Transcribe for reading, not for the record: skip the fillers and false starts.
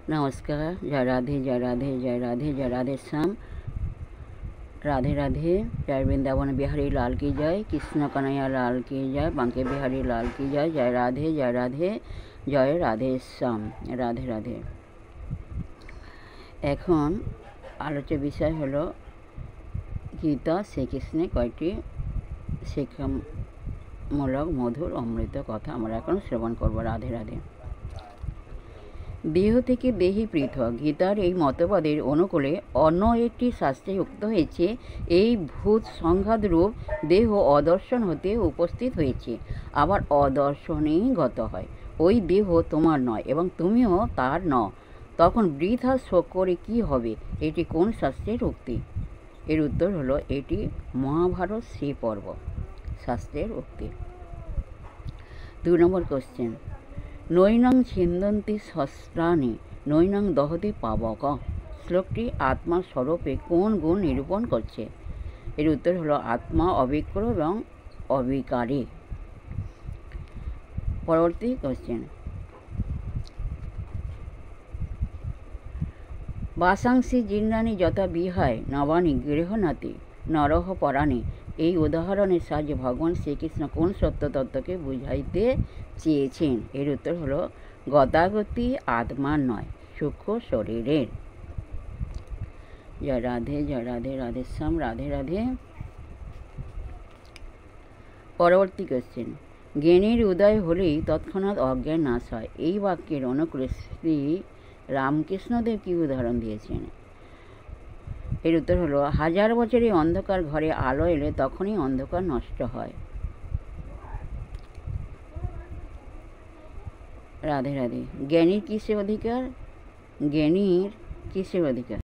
नमस्कार। जय राधे जय राधे जय राधे जय राधे श्याम। राधे राधे। जय वृंदावन बिहारी लाल की जय, कृष्ण कन्हैया लाल की जय, बांके बिहारी लाल की जय। जय राधे जय राधे जय राधे श्याम। राधे राधे। এখন আলোচ্য বিষয় হলো গীতা শ্রীকৃষ্ণের কয়েকটি শিক্ষামূলক মধুর অমৃত কথা আমরা এখন শ্রবণ করব। রাধে রাধে। দেহ থেকে দেহি পৃথক, গীতার এই মতবাদের অনুকূলে অন্য একটি শাস্ত্রে উক্ত হয়েছে, এই ভূত সংঘাতরূপ দেহ অদর্শন হতে উপস্থিত হয়েছে, আবার অদর্শনেই গত হয়। ওই দেহ তোমার নয় এবং তুমিও তার নও। তখন বৃথা শোক করে কী হবে? এটি কোন শাস্ত্রের উক্তি? এর উত্তর হলো, এটি মহাভারত শ্রী পর্ব শাস্ত্রের উক্তি। 2 নম্বর কোশ্চেন। নৈনং ছিন্দন্তি শস্ত্রাণি নৈনং দহতি পাবক। শ্লোকটি আত্মা স্বরূপে কোন গুণ নিরূপণ করছে? এর উত্তর হলো, আত্মা অবিক্র এবং অবিকারী। পরবর্তী কোশ্চেন। বাসাংসি জীর্ণানি যথা বিহায় নবানি গৃহনাতি নরহ পরাণি। এই উদাহরণের সাহায্যে ভগবান শ্রীকৃষ্ণ কোন সত্য তত্ত্বকে বুঝাইতে চেয়েছেন? এর উত্তর হলো, গতাগতি আত্মার নয়, সূক্ষ্ম শরীরের। জয় রাধে জয় রাধে রাধে শ্যাম। রাধে রাধে। পরবর্তী কোশ্চেন। জ্ঞানীর উদয় হলেই তৎক্ষণাৎ অজ্ঞান নাশ হয়। এই বাক্যের অনুকূলে শ্রী রামকৃষ্ণদেব কি উদাহরণ দিয়েছেন? এর উত্তর হলো, 1000 বছরে অন্ধকার ঘরে আলো এলে তখনই অন্ধকার নষ্ট হয়। রাধে রাধে। জ্ঞানীর কিসে অধিকার? জ্ঞানীর কিসের অধিকার?